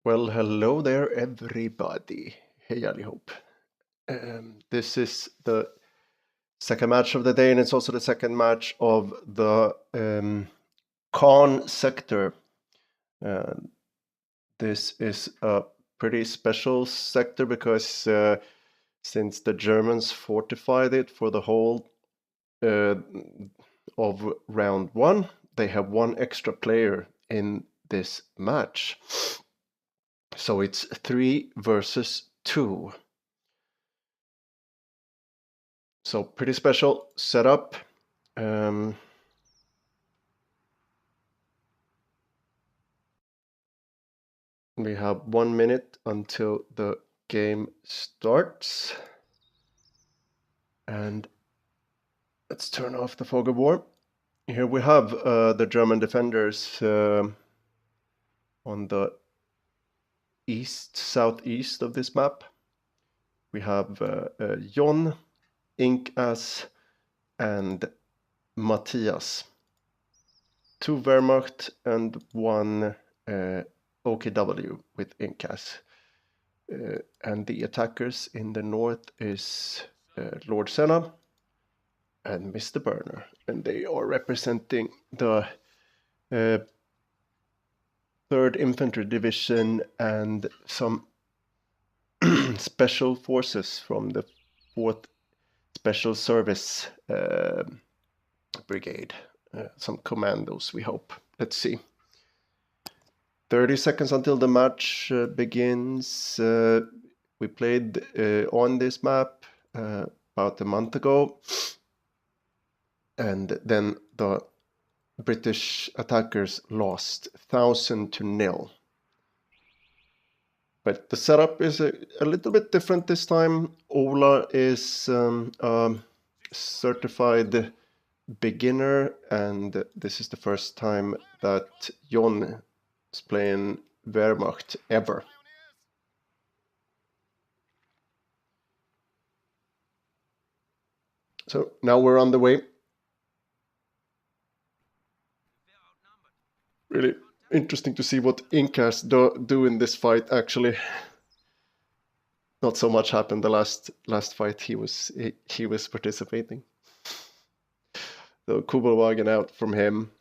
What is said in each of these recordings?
Well, hello there, everybody. Hej allihop. This is the second match of the day, and it's also the second match of the Caen sector. This is a pretty special sector because since the Germans fortified it for the whole of round one, they have one extra player in this match. So it's 3 versus 2. So pretty special setup. We have 1 minute until the game starts. And let's turn off the fog of war. Here we have the German defenders on the southeast of this map. We have Jon, Inkas, and Matthias. 2 Wehrmacht and 1 OKW with Inkas. And the attackers in the north is Lord Senna and Mr. Burner. And they are representing the 3rd Infantry Division and some special forces from the 4th Special Service Brigade. Some commandos, we hope. Let's see. 30 seconds until the match begins. We played on this map about a month ago. And then the British attackers lost 1,000-0. But the setup is a little bit different this time. Ola is a certified beginner, and this is the first time that Jon is playing Wehrmacht ever. So now we're on the way. Really interesting to see what Inkas do in this fight, actually. Not so much happened the last fight he was participating. So Kubelwagen out from him.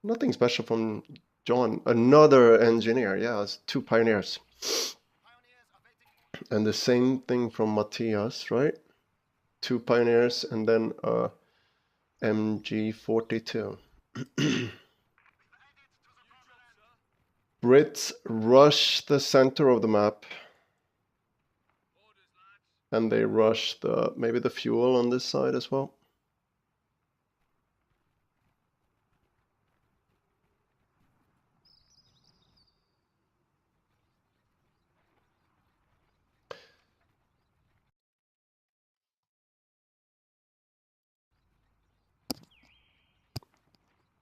Nothing special from John. Another engineer, yeah, it's 2 pioneers. And the same thing from Matthias, right? 2 pioneers and then MG42. Brits rush the center of the map. And they rush maybe the fuel on this side as well.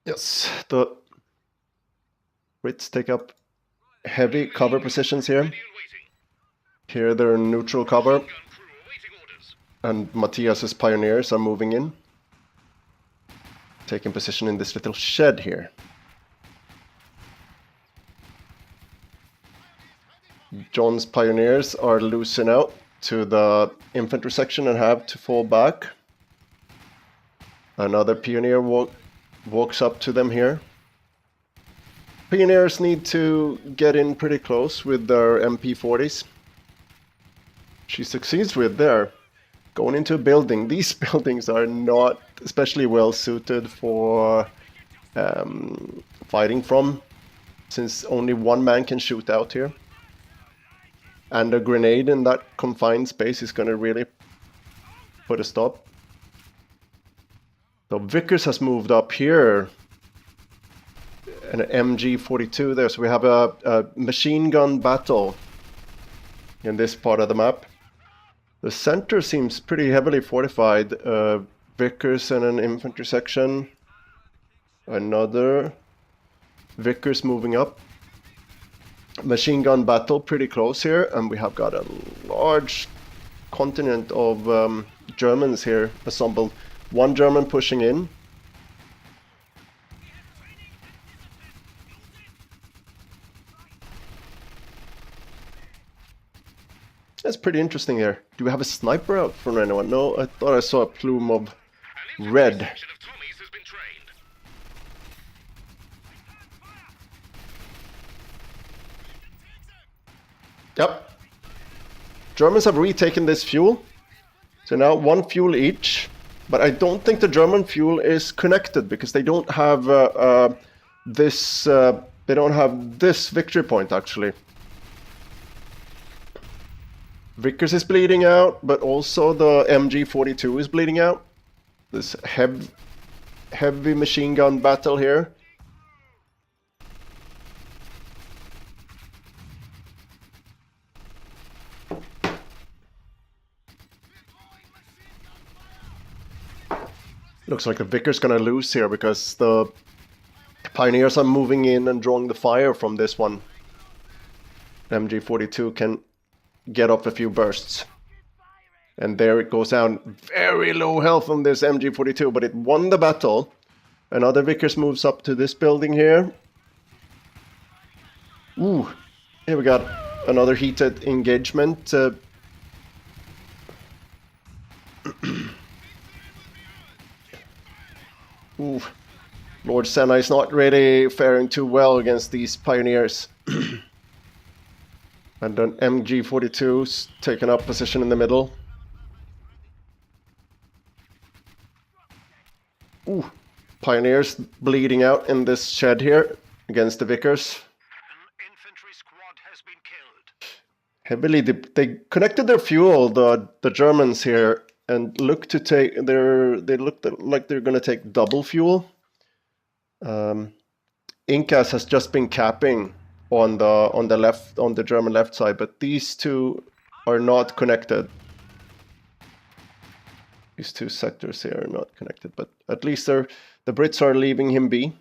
Yes, the Brits take up heavy cover positions here. Here they're neutral cover, and Matthias's pioneers are moving in, taking position in this little shed here. John's pioneers are losing out to the infantry section and have to fall back. Another pioneer walks up to them here. Pioneers need to get in pretty close with their MP40s. She succeeds with there. Going into a building. These buildings are not especially well suited for fighting from, since only one man can shoot out here. And a grenade in that confined space is going to really put a stop. So Vickers has moved up here. An MG42 there, so we have a machine gun battle in this part of the map. The center seems pretty heavily fortified. Vickers and an infantry section. Another Vickers moving up. Machine gun battle pretty close here, and we have got a large contingent of Germans here assembled. One German pushing in. That's pretty interesting here. Do we have a sniper out from anyone? No, I thought I saw a plume of red. Yep. Germans have retaken this fuel. So now one fuel each. But I don't think the German fuel is connected because they don't have this. They don't have this victory point actually. Vickers is bleeding out, but also the MG42 is bleeding out. This heavy machine gun battle here. Looks like the Vickers gonna lose here because the pioneers are moving in and drawing the fire from this one. MG42 can get off a few bursts. And there it goes down. Very low health on this MG42, but it won the battle. Another Vickers moves up to this building here. Ooh, here we got another heated engagement. Ooh, Lord Senna is not really faring too well against these pioneers. And then MG42's taken up position in the middle. Ooh, pioneers bleeding out in this shed here against the Vickers. An infantry squad has been killed. Heavily, they connected their fuel, the Germans here, and look to take they look like they're going to take double fuel. Incas has just been capping on the left, on the German left side, but these two are not connected. These two sectors here are not connected, but at least the Brits are leaving him be.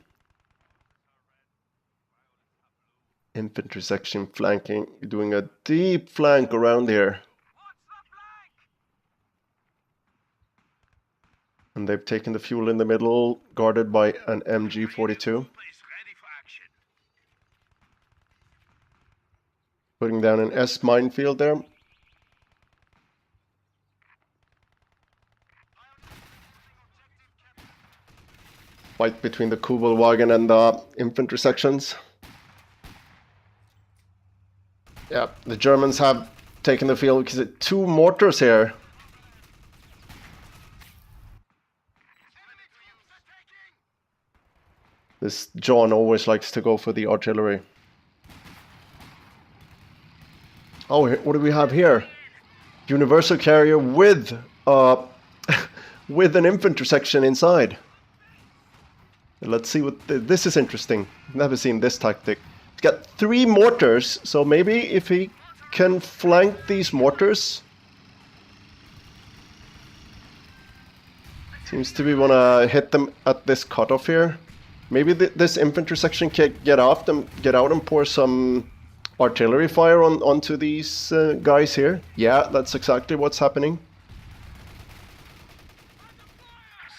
Infantry section flanking, doing a deep flank around here. And they've taken the fuel in the middle, guarded by an MG42. Putting down an S minefield there. Fight between the Kubelwagen and the infantry sections. Yeah, the Germans have taken the field because it's two mortars here. This John always likes to go for the artillery. Oh, what do we have here? Universal carrier with with an infantry section inside. Let's see what this is interesting. Never seen this tactic. It's got 3 mortars, so maybe if he can flank these mortars. Seems to be wanna hit them at this cutoff here. Maybe this infantry section can get out and pour some artillery fire onto these guys here. Yeah, that's exactly what's happening.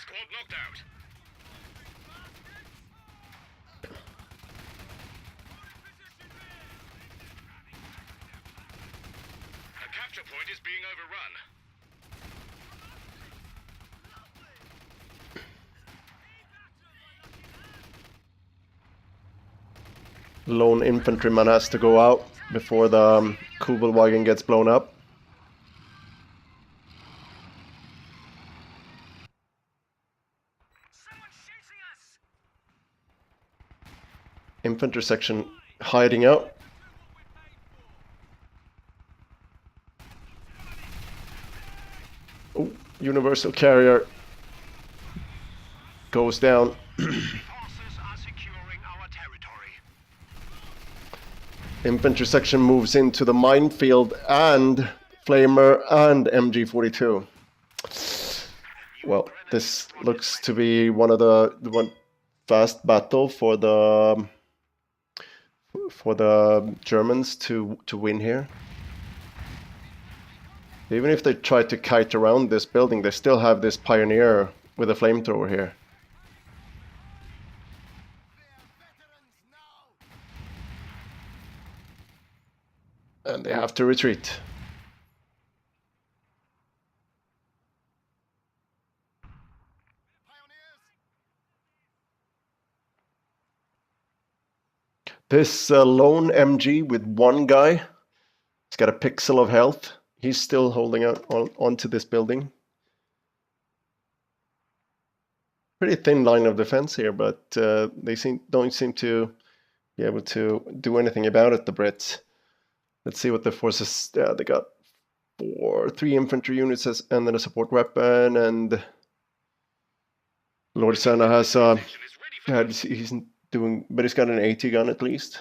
Squad knocked out. A capture point is being overrun. Lone infantryman has to go out before the Kubelwagen gets blown up. Infantry section hiding out. Oh, universal carrier goes down. Forces are securing our territory. Infantry section moves into the minefield and flamer and MG42. Well, this looks to be one one fast battle for the Germans to win here. Even if they try to kite around this building, they still have this pioneer with a flamethrower here. And they have to retreat. This lone MG with one guy, he's got a pixel of health. He's still holding out onto this building. Pretty thin line of defense here, but they don't seem to be able to do anything about it, the Brits. Let's see what the forces... they got 3 infantry units and then a support weapon, and Lord Senna has... he's doing... but he's got an AT gun at least.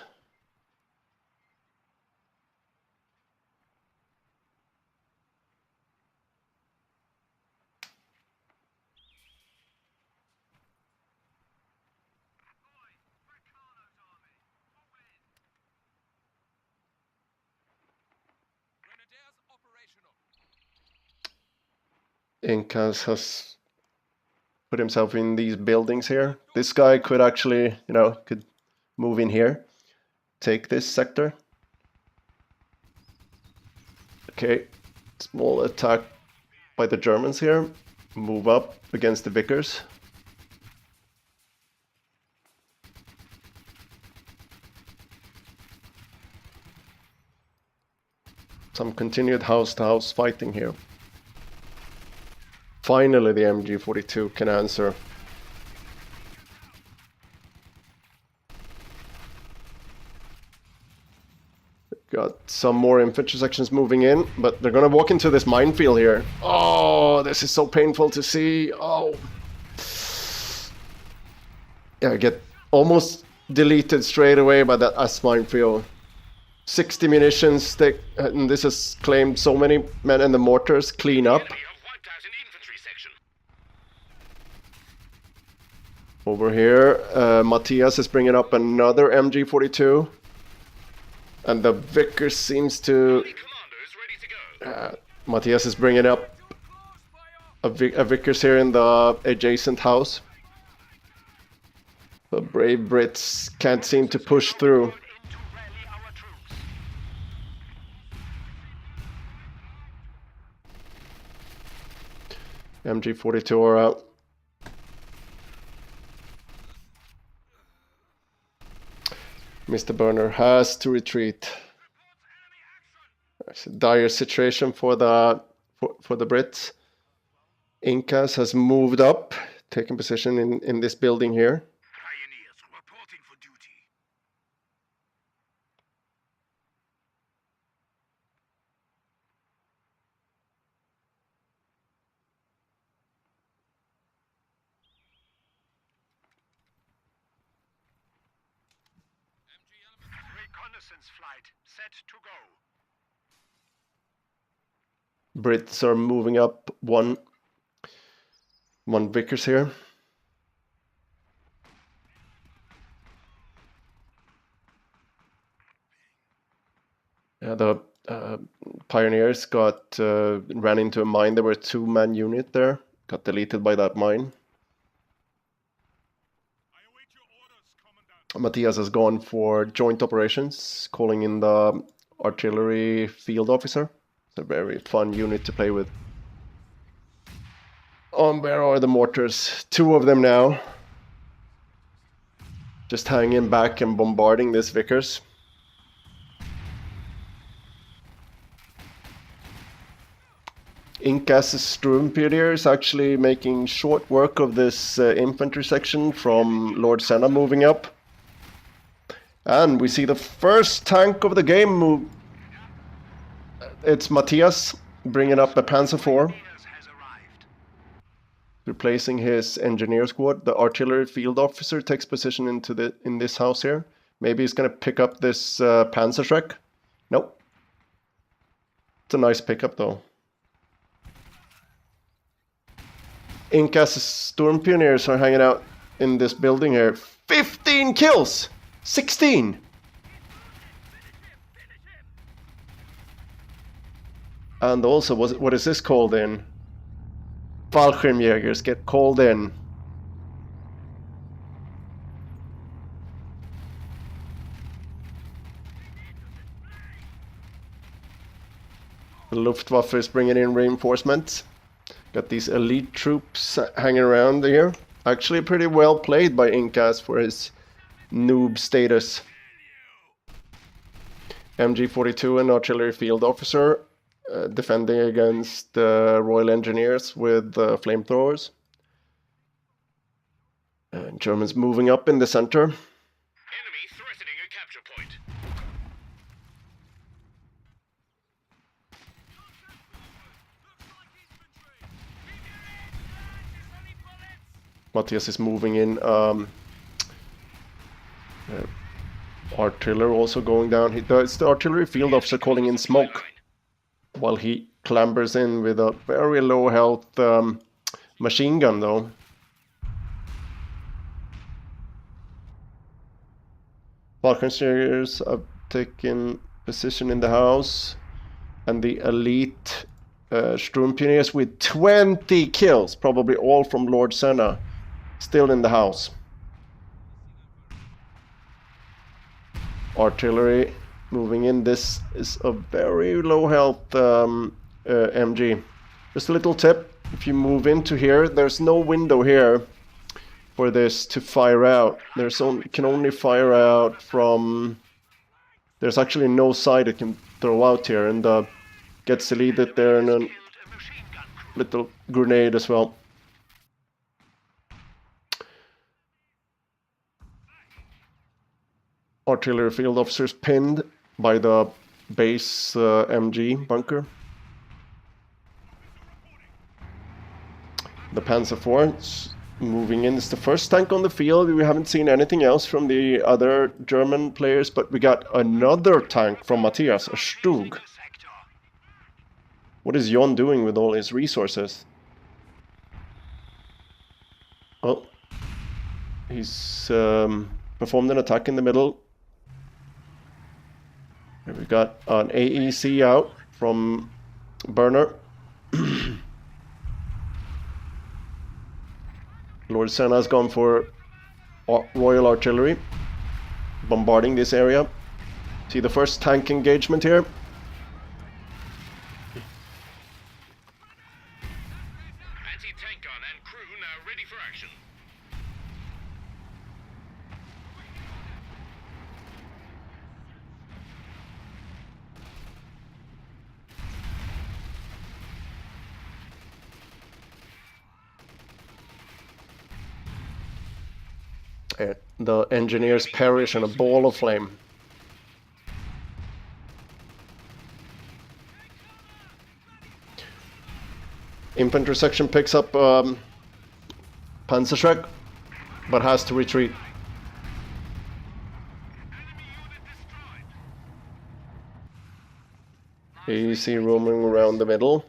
Incas has put himself in these buildings here. This guy could actually, could move in here, take this sector. Okay, small attack by the Germans here. Move up against the Vickers. Some continued house-to-house fighting here. Finally, the MG42 can answer. Got some more infantry sections moving in, but they're gonna walk into this minefield here. Oh, this is so painful to see. Oh. Yeah, get almost deleted straight away by that S minefield. 60 munitions, and this has claimed so many men, and the mortars clean up. Over here, Matthias is bringing up another MG42. And the Vickers seems to... Matthias is bringing up a Vickers here in the adjacent house. The brave Brits can't seem to push through. MG42 are out. Mr. Burner has to retreat. It's a dire situation for the Brits. Incas has moved up, taking position in this building here. Pioneers reporting for duty. Reconnaissance flight set to go. Brits are moving up one Vickers here. The pioneers ran into a mine. There were a 2-man unit there. Got deleted by that mine. Matthias has gone for joint operations, calling in the artillery field officer. It's a very fun unit to play with. Where are the mortars? 2 of them now. Just hanging back and bombarding this Vickers. Incas Sturmpeder is actually making short work of this infantry section from Lord Senna moving up. And we see the first tank of the game move. It's Matthias bringing up a Panzer IV, replacing his engineer squad. The artillery field officer takes position in this house here. Maybe he's going to pick up this Panzerschreck. Nope. It's a nice pickup though. Incas Storm Pioneers are hanging out in this building here. 15 kills! 16! And also, what is this called in? Fallschirmjägers get called in. The Luftwaffe is bringing in reinforcements. Got these elite troops hanging around here. Actually pretty well played by Incas for his noob status. MG42 and artillery field officer defending against Royal Engineers with flamethrowers. Germans moving up in the center. Enemy threatening a capture point. Matthias is moving in. Artillery also going down. It's the artillery field officer calling in smoke while he clambers in with a very low health machine gun though. Fallschirmjägers have taken position in the house, and the elite Sturmpioneers with 20 kills, probably all from Lord Senna, still in the house. Artillery moving in. This is a very low health MG. Just a little tip, if you move into here, there's no window here for this to fire out. Can only fire out from... There's actually no side it can throw out here, and gets deleted there and a little grenade as well. Artillery field officers pinned by the base MG bunker. The Panzer IV moving in. It's the first tank on the field. We haven't seen anything else from the other German players, but we got another tank from Matthias, a Stug. What is Jon doing with all his resources? Oh, he's performed an attack in the middle. Here we got an AEC out from Burner. Lord Senna has gone for Royal Artillery, bombarding this area. See the first tank engagement here. Anti-tank gun and crew now ready for action. The engineers perish in a ball of flame. Infantry section picks up Panzerschreck, but has to retreat. Easy roaming around the middle.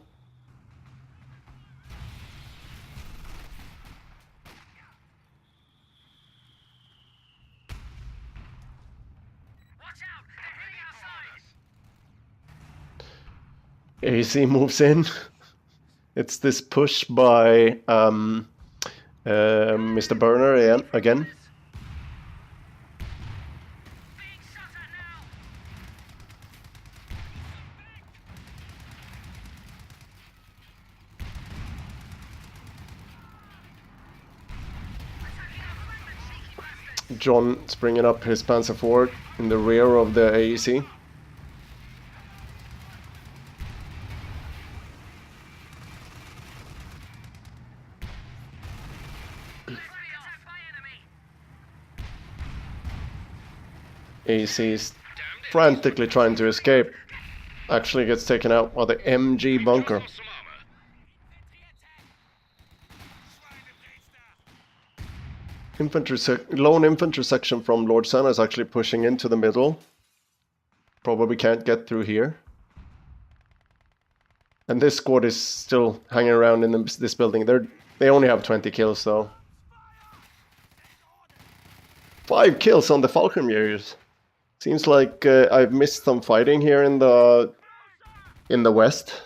AC moves in. It's this push by Mr. Burner again. John's bringing up his Panzer IV in the rear of the AEC. AEC is frantically trying to escape. Actually gets taken out by the MG bunker. Lone infantry section from Lord Senna is actually pushing into the middle. Probably can't get through here. And this squad is still hanging around in this building. They only have 20 kills though. 5 kills on the Falconmures. Seems like I've missed some fighting here in the west.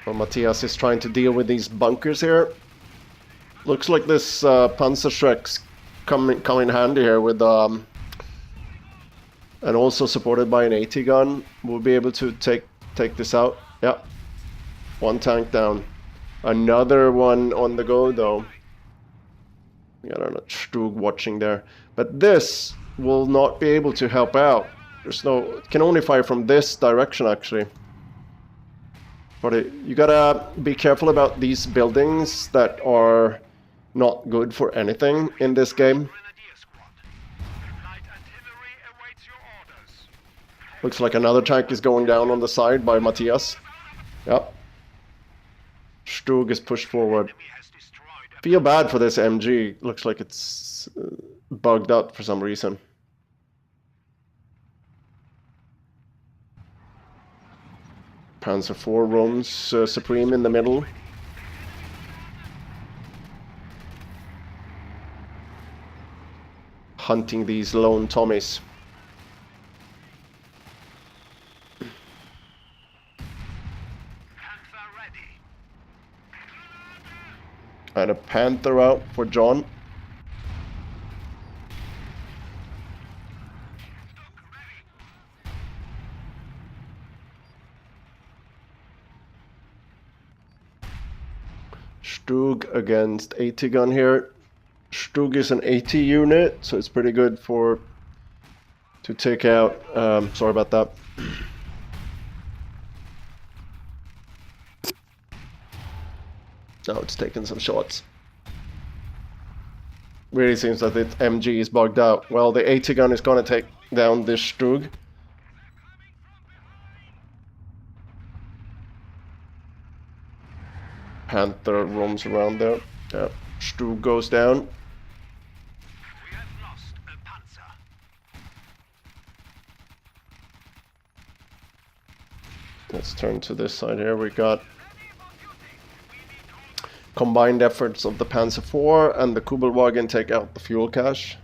Well, Matthias is trying to deal with these bunkers here. Looks like this Panzerschreck's come in handy here with and also supported by an AT gun. We'll be able to take this out. Yeah, 1 tank down. Another one on the go though. We got a Strug watching there, but this will not be able to help out. It can only fire from this direction actually. But you gotta be careful about these buildings that are not good for anything in this game. Looks like another tank is going down on the side by Matthias. Yep. Strug is pushed forward. Feel bad for this MG. Looks like it's bugged out for some reason. Panzer IV roams supreme in the middle. Hunting these lone Tommies. And a Panther out for John. Strug against AT gun here. Strug is an AT unit, so it's pretty good to take out. Sorry about that. Now it's taking some shots. Really seems that the MG is bugged out. Well, the AT gun is gonna take down this Strug. Panther roams around there. Yeah, Strug goes down. We have lost a Panzer. Let's turn to this side here. We got combined efforts of the Panzer IV and the Kubelwagen take out the fuel cache.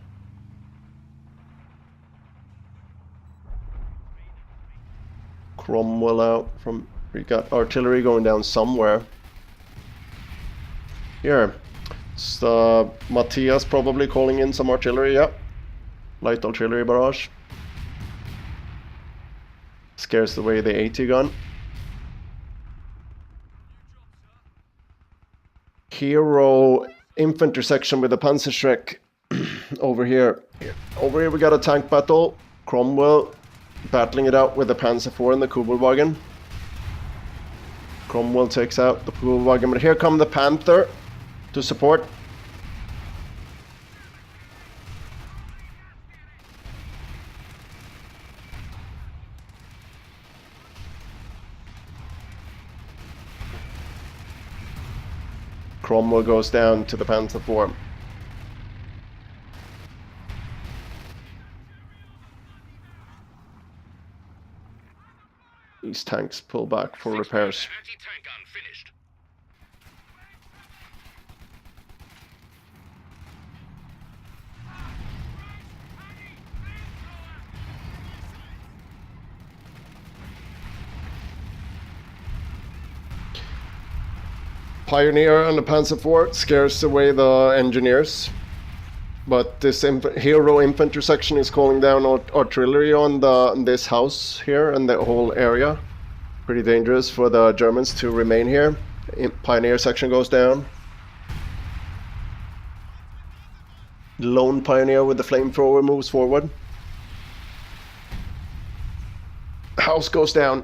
Cromwell out from... We got artillery going down somewhere. Here. It's Matthias probably calling in some artillery, yeah. Light artillery barrage. Scares away the AT gun. Hero infantry section with the Panzerschreck over here. Over here we got a tank battle. Cromwell battling it out with the Panzer IV and the Kubelwagen. Cromwell takes out the Kubelwagen, but here come the Panther to support. Cromwell goes down to the Panzer IV. these tanks pull back for repairs. Anti-tank gun finished. Pioneer and the Panzer IV scares away the engineers, but this hero infantry section is calling down artillery on this house here and the whole area. Pretty dangerous for the Germans to remain here. Pioneer section goes down. Lone Pioneer with the flamethrower moves forward. House goes down.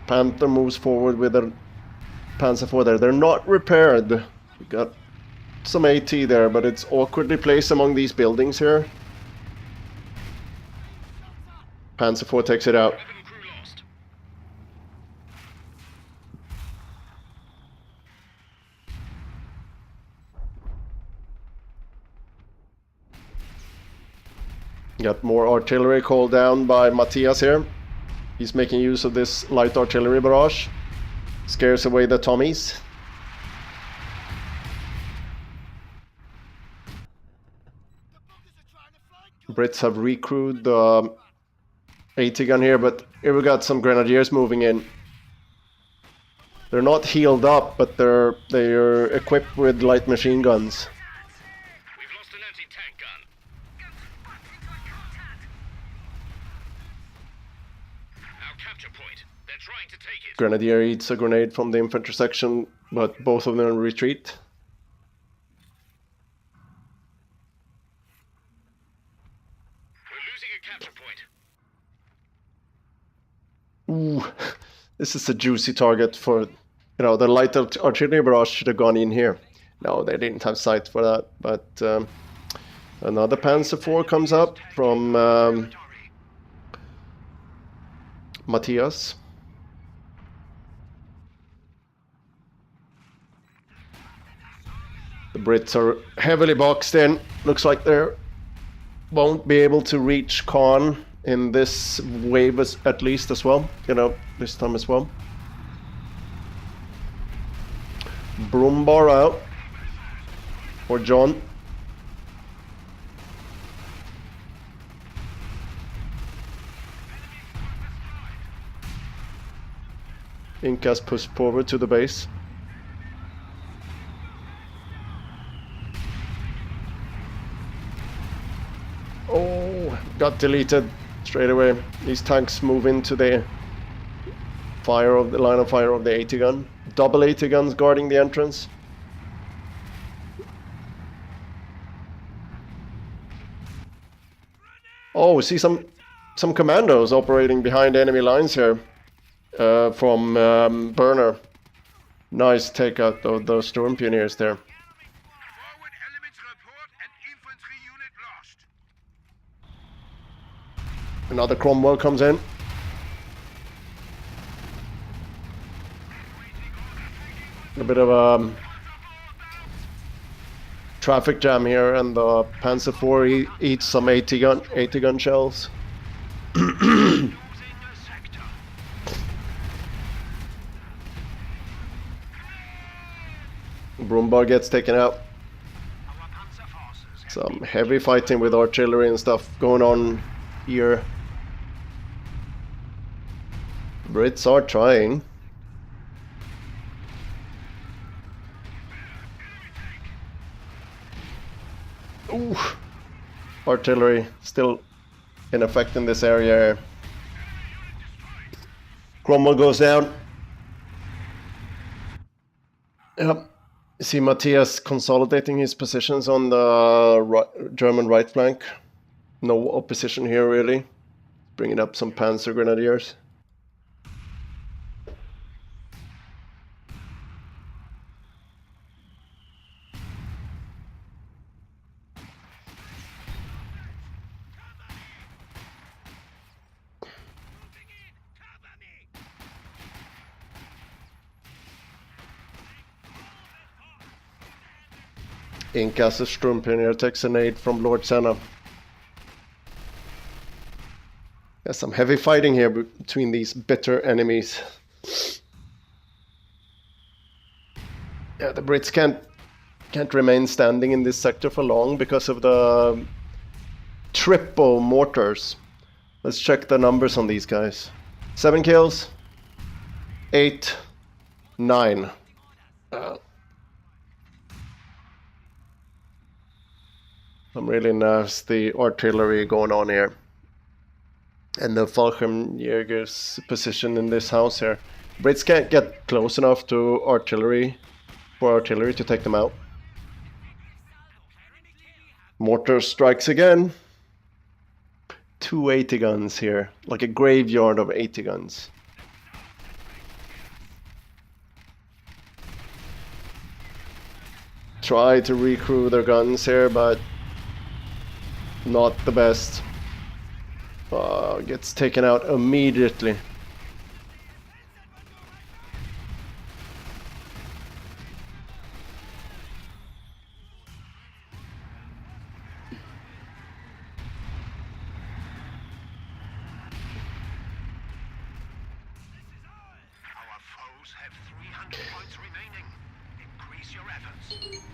Panther moves forward with a Panzer IV there. They're not repaired. We got some AT there, but it's awkwardly placed among these buildings here. Panzer IV takes it out. Got more artillery called down by Matthias here. He's making use of this light artillery barrage. Scares away the Tommies. Brits have recruited the AT gun here, but here we got some grenadiers moving in. They're not healed up, but they're equipped with light machine guns. We've lost an anti-tank gun. Our capture point. They're trying to take it. Grenadier eats a grenade from the infantry section, but both of them retreat. We're losing a capture point. Ooh, this is a juicy target for, the light artillery barrage should have gone in here. No, they didn't have sight for that, but another Panzer IV comes up from Matthias. The Brits are heavily boxed in. Looks like they won't be able to reach Caen in this wave at least as well. This time as well. Brumbar out. For John. Incas push forward to the base. Oh, got deleted straight away. These tanks move into the line of fire of the AT gun. Double AT guns guarding the entrance. Oh, we see some commandos operating behind enemy lines here from Burner. Nice takeout of those storm pioneers there. Forward elements report an infantry unit lost. Another Cromwell comes in. A bit of a traffic jam here, and the Panzer IV eats some AT gun shells. Brumbar gets taken out. Some heavy fighting with artillery and stuff going on here. Brits are trying. Ooh. Artillery still in effect in this area. Cromwell goes down. Yep. You see Matthias consolidating his positions on the German right flank. No opposition here really. Bringing up some Panzer Grenadiers. Incas Sturmpioneer takes an aid from Lord Senna. some heavy fighting here between these bitter enemies. Yeah, the Brits can't remain standing in this sector for long because of the triple mortars. Let's check the numbers on these guys. 7 kills, 8, 9. Some really nasty artillery going on here. And the Fallschirmjäger's position in this house here. Brits can't get close enough to artillery for artillery to take them out. Mortar strikes again. 2 80 guns here, like a graveyard of 80 guns. Try to recrew their guns here, but not the best. Gets taken out immediately. Our foes have 300 points remaining. Increase your efforts.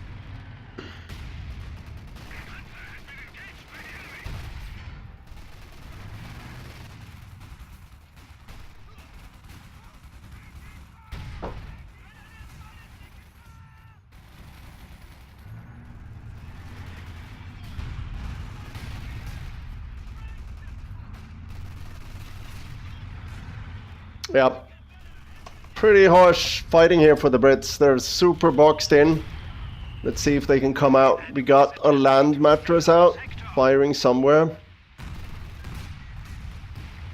Yeah, pretty harsh fighting here for the Brits. They're super boxed in. Let's see if they can come out. We got a land mattress out, firing somewhere.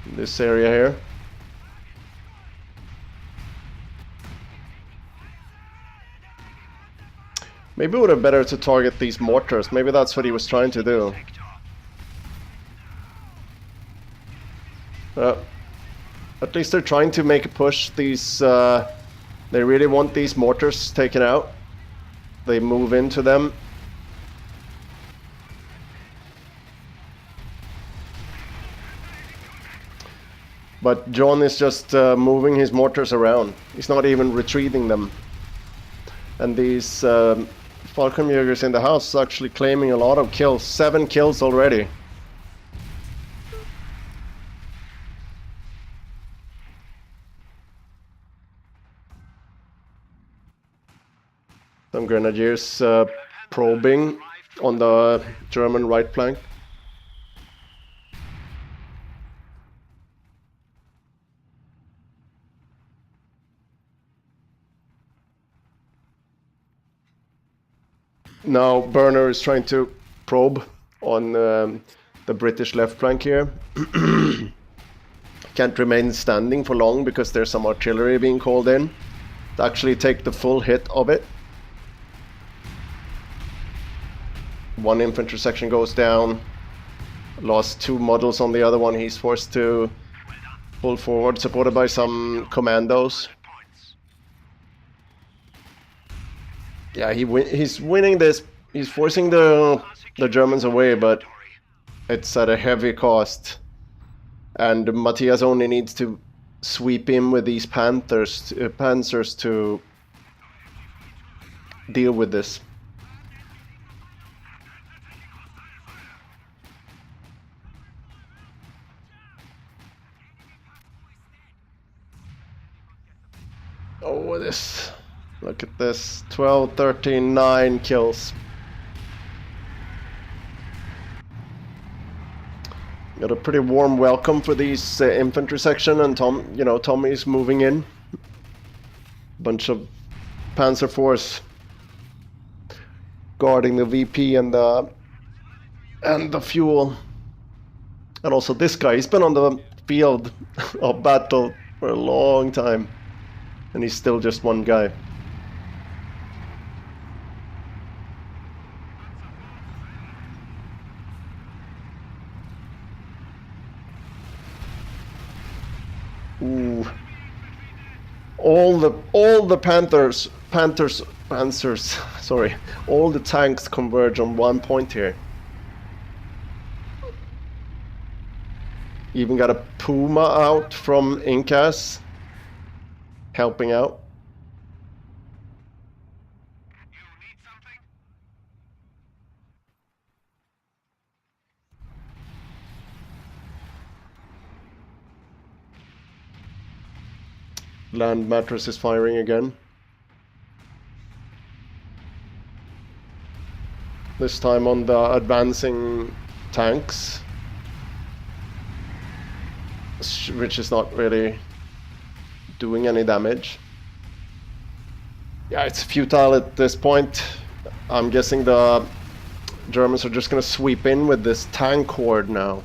In this area here. Maybe it would have been better to target these mortars. Maybe that's what he was trying to do. At least they're trying to make a push. These, they really want these mortars taken out. They move into them. But John is just moving his mortars around. He's not even retreating them. And these Fallschirmjägers in the house are actually claiming a lot of kills. 7 kills already. Some grenadiers probing on the German right flank. Now Burner is trying to probe on the British left flank here. Can't remain standing for long because there's some artillery being called in to actually take the full hit of it. One infantry section goes down. Lost 2 models on the other one. He's forced to pull forward, supported by some commandos. Yeah, he's winning this. He's forcing the Germans away, but it's at a heavy cost. And Matthias only needs to sweep in with these panzers to deal with this. Oh, this. Look at this. 12, 13, 9 kills. Got a pretty warm welcome for these infantry section, and Tommy's moving in. Bunch of Panzer Force guarding the VP and the fuel. And also this guy, he's been on the field of battle for a long time. And he's still just one guy. Ooh. All the Panthers, sorry. All the tanks converge on one point here. Even got a Puma out from Incas, helping out. You need something? Land mattress is firing again. This time on the advancing tanks, which is not really doing any damage. Yeah, it's futile at this point. I'm guessing the Germans are just gonna sweep in with this tank horde now. We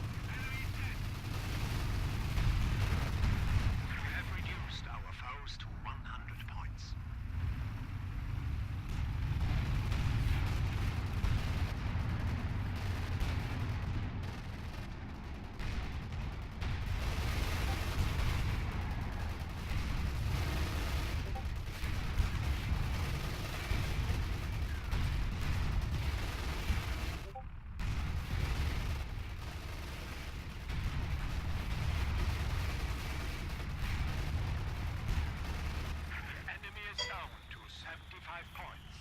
have reduced our foes to 100 points. Enemy is down to 75 points.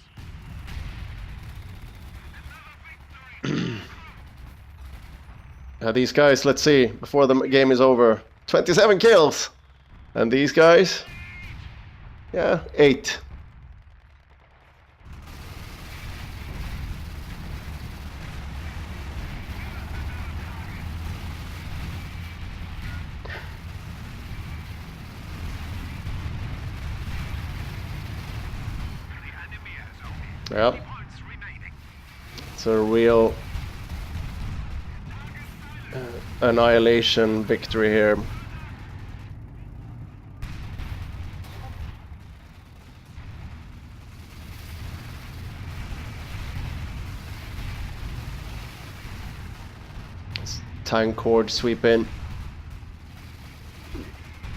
Now these guys, let's see, before the game is over, 27 kills! And these guys, yeah, 8. The enemy has only 20 Yep, points remaining. it's a real annihilation victory here. Tank horde sweep in,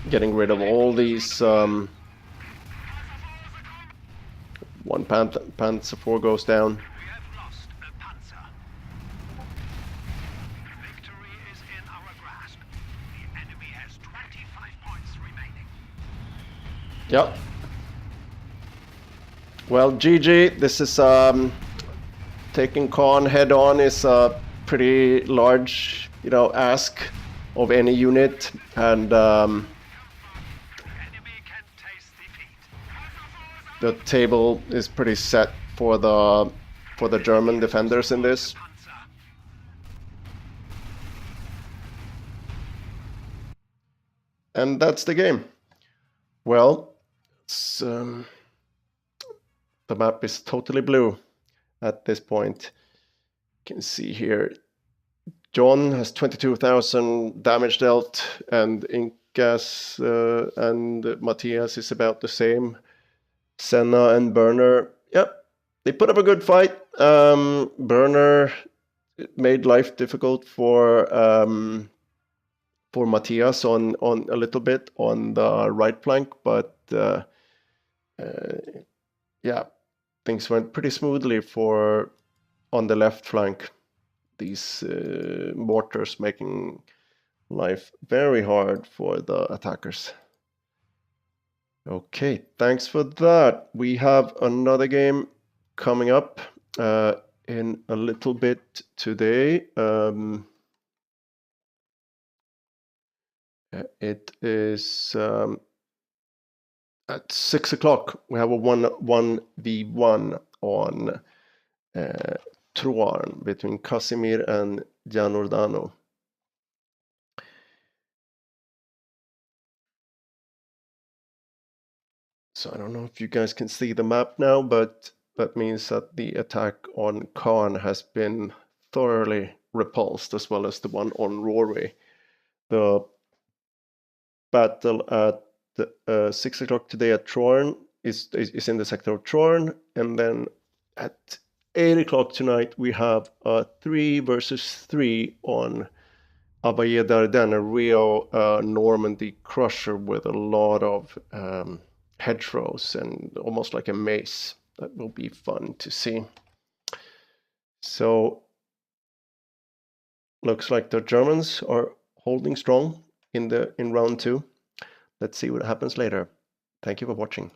getting rid of all these. One Panzer 4 goes down. We have lost a panzer. Victory is in our grasp. The enemy has 25 points remaining. Yep. Well, GG. This is taking Caen head on is a pretty large, ask of any unit, and Enemy can taste defeat. the table is pretty set for the German defenders in this. Panzer. And that's the game. Well, it's, the map is totally blue at this point. You can see here, John has 22,000 damage dealt, and Incas and Matthias is about the same. Senna and Burner, yep, they put up a good fight. Burner made life difficult for Matthias on a little bit on the right flank, but yeah, things went pretty smoothly for on the left flank. These mortars making life very hard for the attackers. Okay, thanks for that. We have another game coming up in a little bit today. It is at 6 o'clock. We have a 1v1 on Troarn between Casimir and Gianordano. So I don't know if you guys can see the map now, but that means that the attack on Caen has been thoroughly repulsed, as well as the one on Rorway. The battle at 6 o'clock today at Troarn is in the sector of Troarn, and then at 8 o'clock tonight we have a 3 versus 3 on Abaye d'Ardennes, a real Normandy crusher with a lot of hedgerows and almost like a maze. That will be fun to see. So looks like the Germans are holding strong in round 2. Let's see what happens later. Thank you for watching.